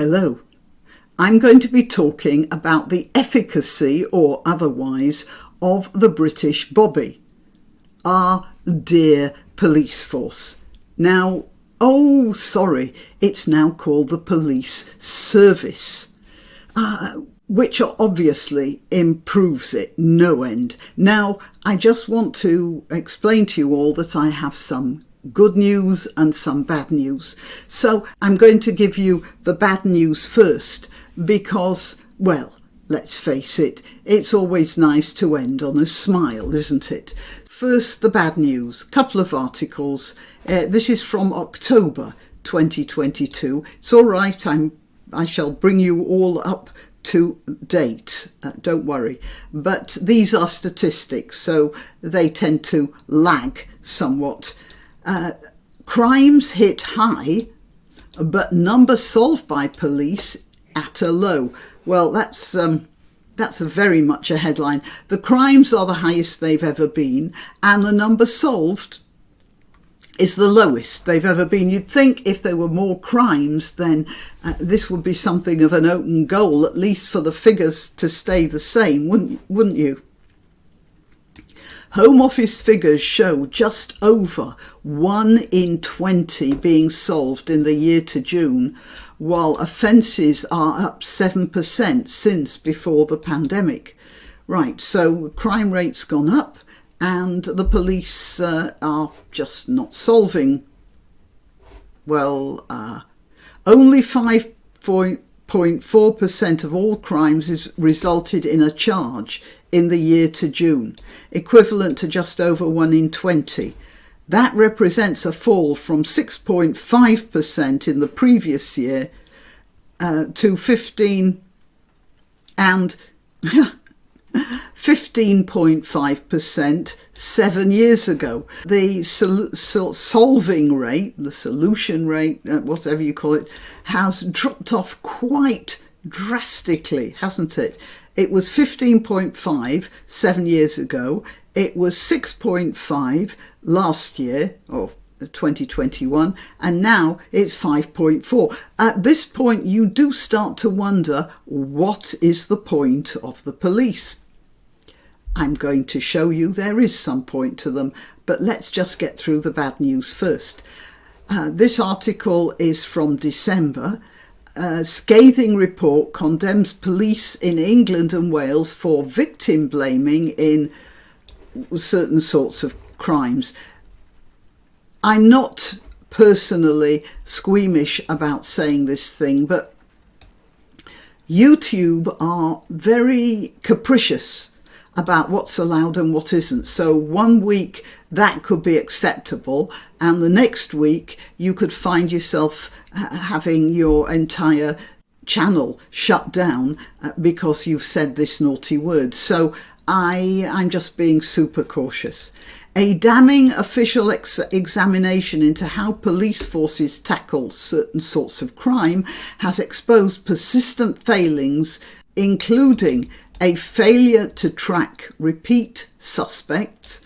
Hello. I'm going to be talking about the efficacy or otherwise of the British Bobby, our dear police force. Now, sorry, it's now called the police service, which obviously improves it no end. Now, I just want to explain to you all that I have some good news and some bad news. So I'm going to give you the bad news first because, well, let's face it, it's always nice to end on a smile, isn't it? First, the bad news. Couple of articles. This is from October 2022. It's all right. I shall bring you all up to date. Don't worry. But these are statistics, so they tend to lag somewhat. Crimes hit high, but number solved by police at a low. Well, that's very much a headline. The crimes are the highest they've ever been, and the number solved is the lowest they've ever been. You'd think if there were more crimes, then this would be something of an open goal, at least for the figures to stay the same, wouldn't you? Home Office figures show just over 1 in 20 being solved in the year to June, while offences are up 7% since before the pandemic. Right, so crime rate's gone up and the police are just not solving. Well, only 5.4% of all crimes is resulted in a charge in the year to June, equivalent to just over 1 in 20. That represents a fall from 6.5% in the previous year to 15.5% 7 years ago. The solving rate, the solution rate, whatever you call it, has dropped off quite drastically, hasn't it? It was 15.5 7 years ago. It was 6.5 last year, or 2021, and now it's 5.4. At this point, you do start to wonder, what is the point of the police? I'm going to show you there is some point to them, but let's just get through the bad news first. This article is from December. A scathing report condemns police in England and Wales for victim blaming in certain sorts of crimes. I'm not personally squeamish about saying this thing, but YouTube are very capricious about what's allowed and what isn't. So one week that could be acceptable, and the next week you could find yourself having your entire channel shut down because you've said this naughty word. So I'm just being super cautious. A damning official examination into how police forces tackle certain sorts of crime has exposed persistent failings, including a failure to track repeat suspects,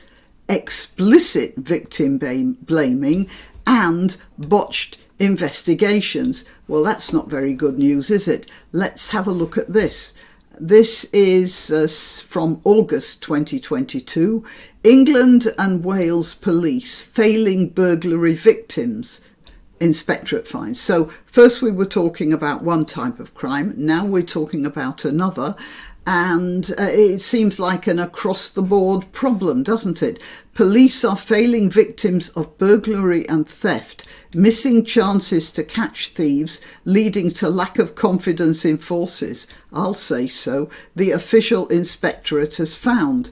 explicit victim blaming, and botched investigations. Well, that's not very good news, is it? Let's have a look at this. This is from August 2022. England and Wales police failing burglary victims. Inspectorate fines. So first we were talking about one type of crime. Now we're talking about another. And it seems like an across-the-board problem, doesn't it? Police are failing victims of burglary and theft, missing chances to catch thieves, leading to lack of confidence in forces. I'll say so, the official inspectorate has found.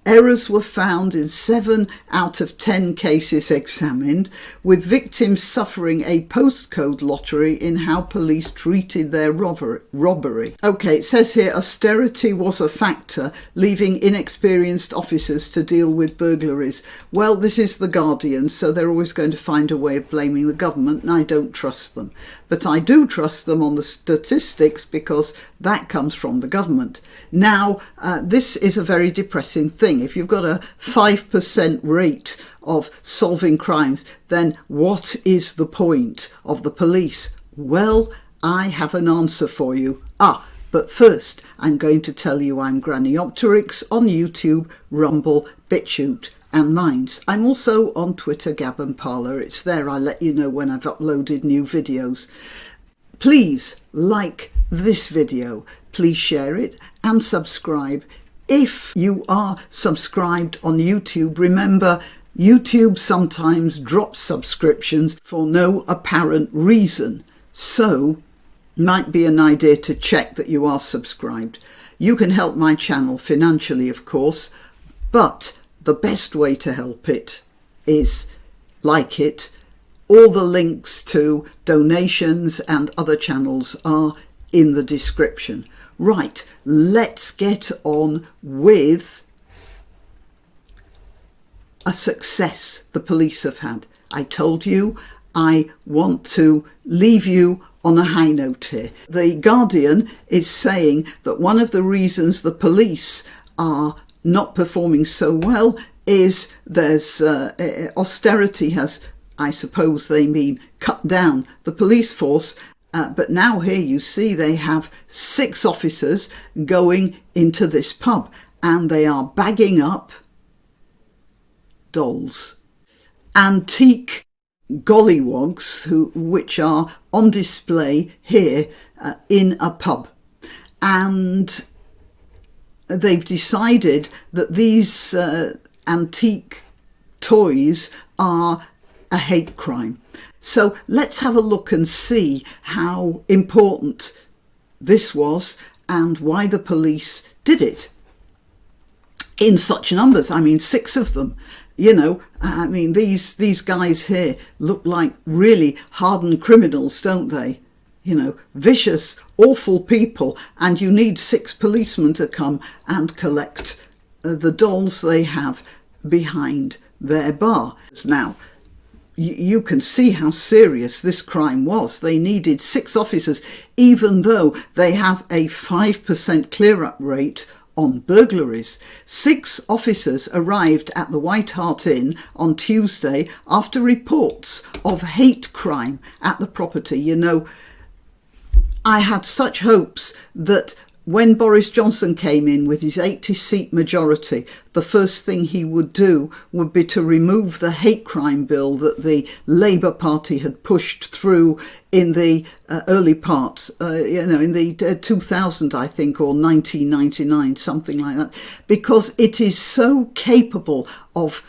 Errors were found in 7 out of 10 cases examined, with victims suffering a postcode lottery in how police treated their robbery. Okay, it says here austerity was a factor, leaving inexperienced officers to deal with burglaries. Well, this is The Guardian, so they're always going to find a way of blaming the government, and I don't trust them. But I do trust them on the statistics because that comes from the government. Now, this is a very depressing thing. If you've got a 5% rate of solving crimes, then what is the point of the police? Well, I have an answer for you. But first, I'm going to tell you I'm Granniopteryx on YouTube, Rumble, BitChute and Minds. I'm also on Twitter, Gab and Parler. It's there I let you know when I've uploaded new videos. Please like this video, please share it and subscribe. If you are subscribed on YouTube, remember YouTube sometimes drops subscriptions for no apparent reason. So might be an idea to check that you are subscribed. You can help my channel financially, of course, but the best way to help it is like it. All the links to donations and other channels are in the description. Right, let's get on with a success the police have had. I told you I want to leave you on a high note here. The Guardian is saying that one of the reasons the police are not performing so well is there's austerity has, I suppose they mean, cut down the police force. But now here you see they have 6 officers going into this pub and they are bagging up dolls, antique gollywogs, which are on display here in a pub. And they've decided that these antique toys are a hate crime. So let's have a look and see how important this was and why the police did it in such numbers. I mean, 6 of them. You know, I mean, these guys here look like really hardened criminals, don't they? You know, vicious, awful people. And you need 6 policemen to come and collect the dolls they have behind their bar. Now, you can see how serious this crime was. They needed 6 officers, even though they have a 5% clear-up rate on burglaries. 6 officers arrived at the White Hart Inn on Tuesday after reports of hate crime at the property. You know, I had such hopes that when Boris Johnson came in with his 80-seat majority, the first thing he would do would be to remove the hate crime bill that the Labour Party had pushed through in the early part, in the 2000, I think, or 1999, something like that, because it is so capable of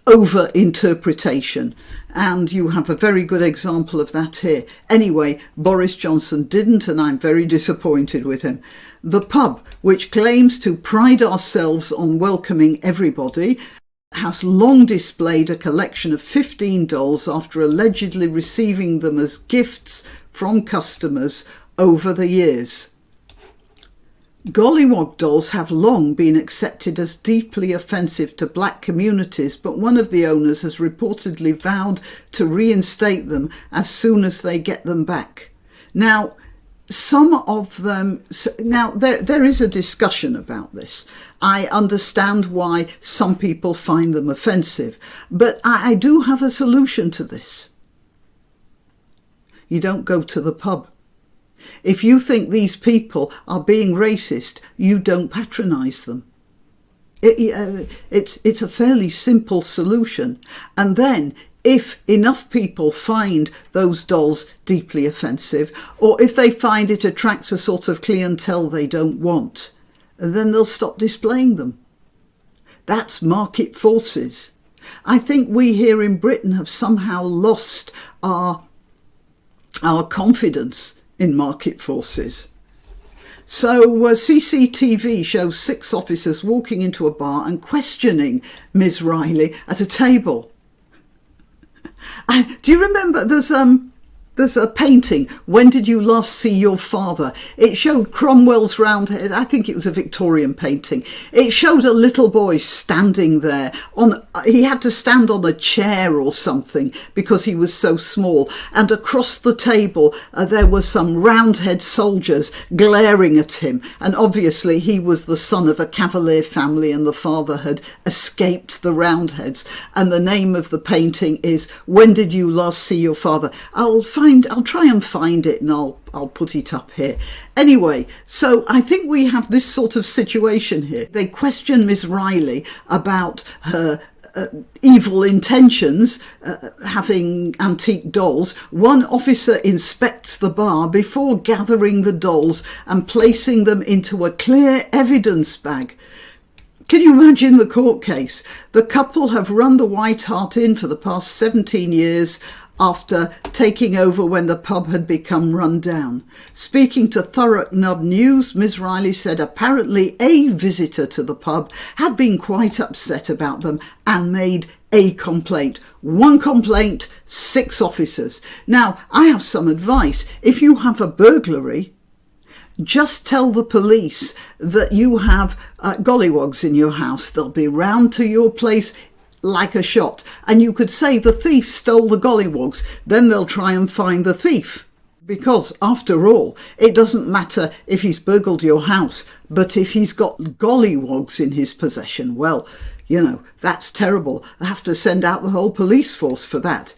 over-interpretation. And you have a very good example of that here. Anyway, Boris Johnson didn't, and I'm very disappointed with him. The pub, which claims to pride ourselves on welcoming everybody, has long displayed a collection of 15 dolls after allegedly receiving them as gifts from customers over the years. Gollywog dolls have long been accepted as deeply offensive to black communities, but one of the owners has reportedly vowed to reinstate them as soon as they get them back. Now, some of them, now there is a discussion about this. I understand why some people find them offensive, but I do have a solution to this. You don't go to the pub. If you think these people are being racist, you don't patronise them. It's a fairly simple solution. And then, if enough people find those dolls deeply offensive, or if they find it attracts a sort of clientele they don't want, then they'll stop displaying them. That's market forces. I think we here in Britain have somehow lost our confidence in market forces. So CCTV shows 6 officers walking into a bar and questioning Ms. Riley at a table. Do you remember there's a painting, When Did You Last See Your Father? It showed Cromwell's Roundhead. I think it was a Victorian painting. It showed a little boy standing there. He had to stand on a chair or something because he was so small. And across the table, there were some Roundhead soldiers glaring at him. And obviously he was the son of a Cavalier family and the father had escaped the Roundheads. And the name of the painting is When Did You Last See Your Father? I'll find try and find it, and I'll put it up here. Anyway, so I think we have this sort of situation here. They question Miss Riley about her evil intentions, having antique dolls. One officer inspects the bar before gathering the dolls and placing them into a clear evidence bag. Can you imagine the court case? The couple have run the White Hart Inn for the past 17 years after taking over when the pub had become run down. Speaking to Thurrock Nub News, Ms Riley said apparently a visitor to the pub had been quite upset about them and made a complaint. One complaint, 6 officers. Now, I have some advice. If you have a burglary, just tell the police that you have gollywogs in your house. They'll be round to your place like a shot. And you could say the thief stole the gollywogs. Then they'll try and find the thief. Because, after all, it doesn't matter if he's burgled your house, but if he's got gollywogs in his possession, well, you know, that's terrible. I have to send out the whole police force for that.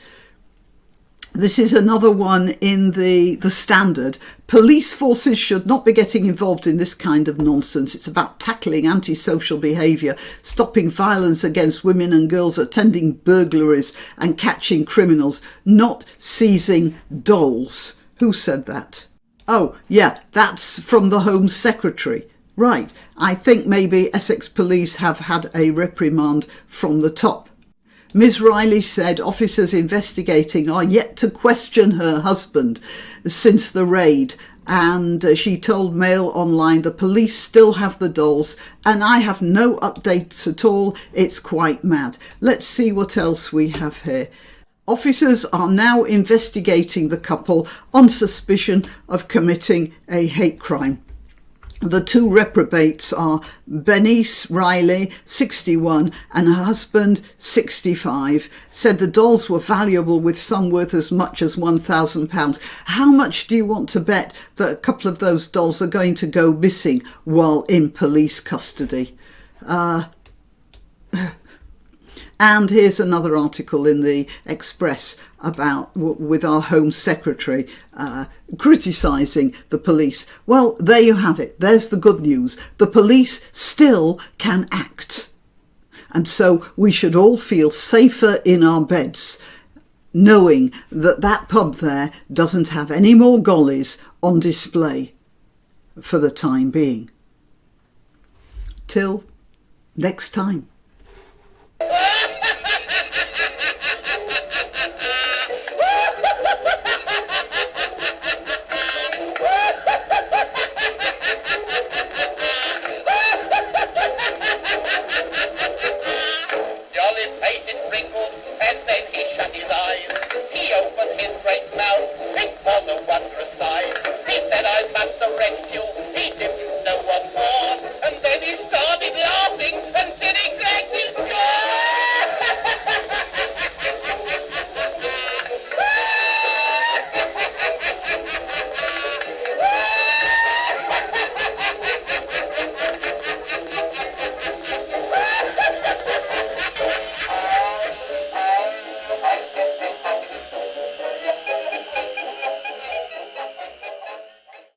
This is another one in the Standard. Police forces should not be getting involved in this kind of nonsense. It's about tackling antisocial behaviour, stopping violence against women and girls, attending burglaries and catching criminals, not seizing dolls. Who said that? Oh, yeah, that's from the Home Secretary. Right, I think maybe Essex police have had a reprimand from the top. Ms Riley said officers investigating are yet to question her husband since the raid, and she told Mail Online the police still have the dolls and I have no updates at all. It's quite mad. Let's see what else we have here. Officers are now investigating the couple on suspicion of committing a hate crime. The 2 reprobates are Bernice Riley, 61, and her husband, 65, said the dolls were valuable, with some worth as much as £1,000. How much do you want to bet that a couple of those dolls are going to go missing while in police custody? And here's another article in the Express about with our Home Secretary criticising the police. Well, there you have it. There's the good news. The police still can act. And so we should all feel safer in our beds, knowing that that pub there doesn't have any more gollies on display for the time being. Till next time.